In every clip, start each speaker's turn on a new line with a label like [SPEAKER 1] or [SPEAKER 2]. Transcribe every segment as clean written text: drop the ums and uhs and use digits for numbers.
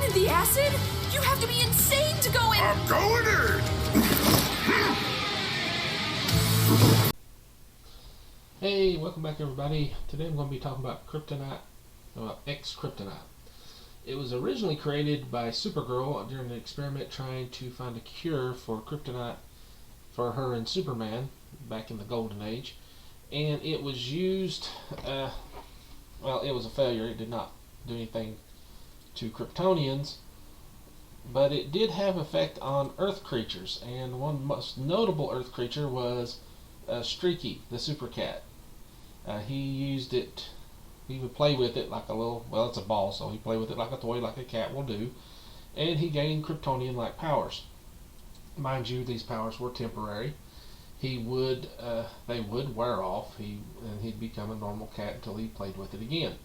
[SPEAKER 1] in the acid? You have to be insane to go in.
[SPEAKER 2] I'm going in!
[SPEAKER 3] Hey, welcome back everybody. Today I'm going to be talking about x-kryptonite. It was originally created by Supergirl during an experiment trying to find a cure for kryptonite for her and Superman back in the Golden Age. And it was used, well, it was a failure. It did not do anything to Kryptonians, but it did have effect on Earth creatures. And one most notable Earth creature was Streaky, the super cat. He used it, he would play with it like a little, well, it's a ball, so he played with it like a toy, like a cat will do, and he gained Kryptonian-like powers. Mind you, these powers were temporary. They would wear off, and he'd become a normal cat until he played with it again.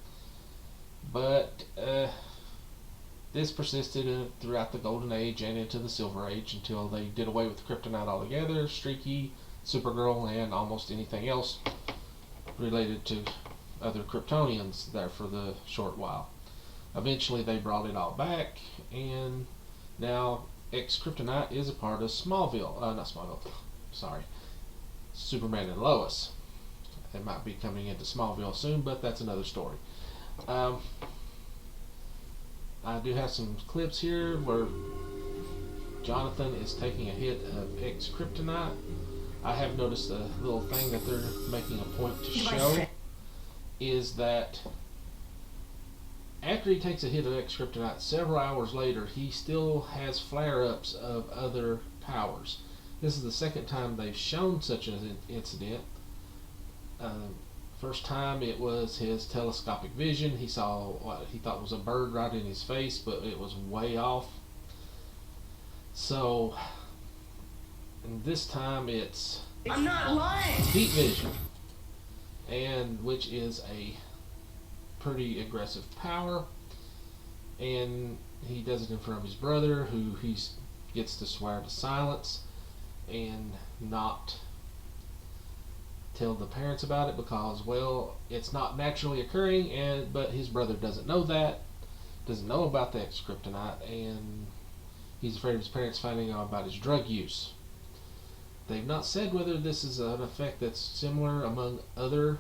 [SPEAKER 3] But this persisted throughout the Golden Age and into the Silver Age until they did away with kryptonite altogether. Streaky, Supergirl, and almost anything else related to other Kryptonians there for the short while. Eventually they brought it all back, and now x-kryptonite is a part of Superman and Lois. They might be coming into Smallville soon, but that's another story. I do have some clips here where Jonathan is taking a hit of x-kryptonite. I have noticed a little thing that they're making a point to show is that after he takes a hit of x-kryptonite, several hours later he still has flare-ups of other powers. This is the second time they've shown such an incident. First time it was his telescopic vision. He saw what he thought was a bird right in his face, but it was way off. So, and this time it's
[SPEAKER 1] I'm not lying.
[SPEAKER 3] heat vision, and which is a pretty aggressive power, and he does it in front of his brother, who he gets to swear to silence and not tell the parents about it because, well, it's not naturally occurring, but his brother doesn't know about the x-kryptonite, and he's afraid of his parents finding out about his drug use. They've not said whether this is an effect that's similar among other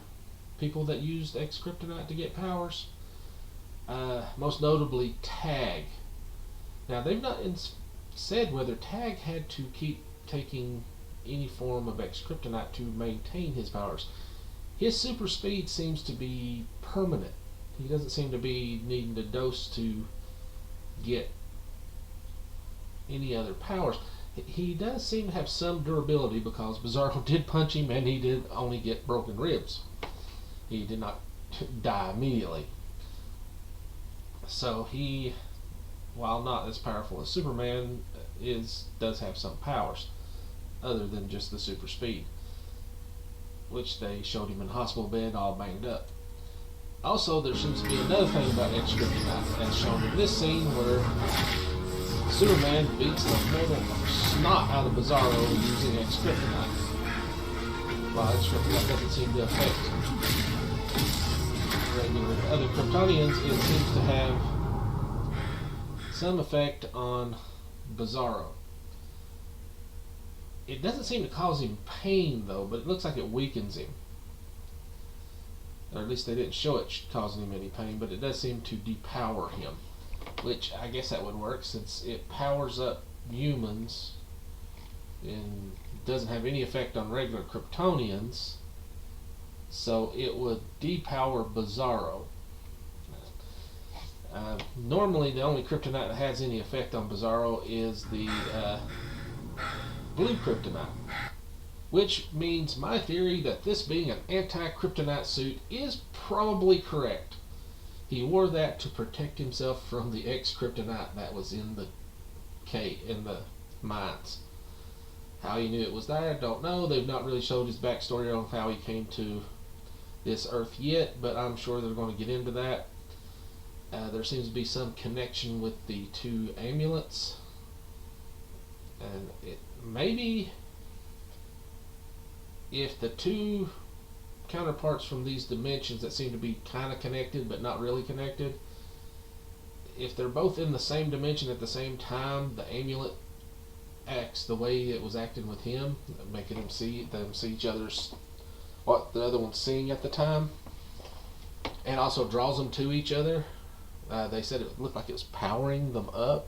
[SPEAKER 3] people that used x-kryptonite to get powers. Most notably Tag. Now they've not said whether Tag had to keep taking any form of x-kryptonite to maintain his powers. His super speed seems to be permanent. He doesn't seem to be needing to dose to get any other powers. He does seem to have some durability because Bizarro did punch him and he did only get broken ribs. He did not die immediately. So he, while not as powerful as Superman, does have some powers other than just the super speed, which they showed him in a hospital bed all banged up. Also, there seems to be another thing about x-kryptonite as shown in this scene where Superman beats the mortal snot out of Bizarro using x-kryptonite. While x-kryptonite doesn't seem to affect regular other Kryptonians, it seems to have some effect on Bizarro. It doesn't seem to cause him pain though, but it looks like it weakens him. Or at least they didn't show it causing him any pain, but it does seem to depower him. Which I guess that would work since it powers up humans and doesn't have any effect on regular Kryptonians, so it would depower Bizarro. Normally the only kryptonite that has any effect on Bizarro is the blue kryptonite, which means my theory that this being an anti-kryptonite suit is probably correct. He wore that to protect himself from the x-kryptonite that was in the mines. How he knew it was there, I don't know. They've not really showed his backstory on how he came to this Earth yet, but I'm sure they're going to get into that. There seems to be some connection with the two amulets, and maybe if the two counterparts from these dimensions that seem to be kind of connected but not really connected, if they're both in the same dimension at the same time, the amulet acts the way it was acting with him, making them see each other's what the other one's seeing at the time, and also draws them to each other. They said it looked like it was powering them up.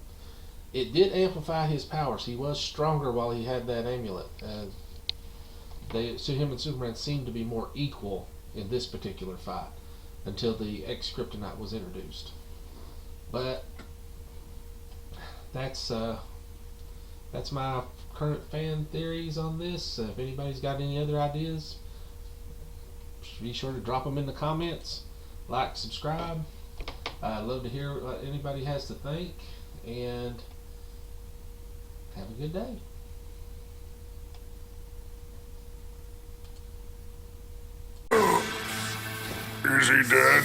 [SPEAKER 3] It did amplify his powers. He was stronger while he had that amulet. So him and Superman seemed to be more equal in this particular fight until the x-kryptonite was introduced. But that's my current fan theories on this. If anybody's got any other ideas, be sure to drop them in the comments. Like, subscribe. I'd love to hear what anybody has to think, and have a good day.
[SPEAKER 2] Is he dead?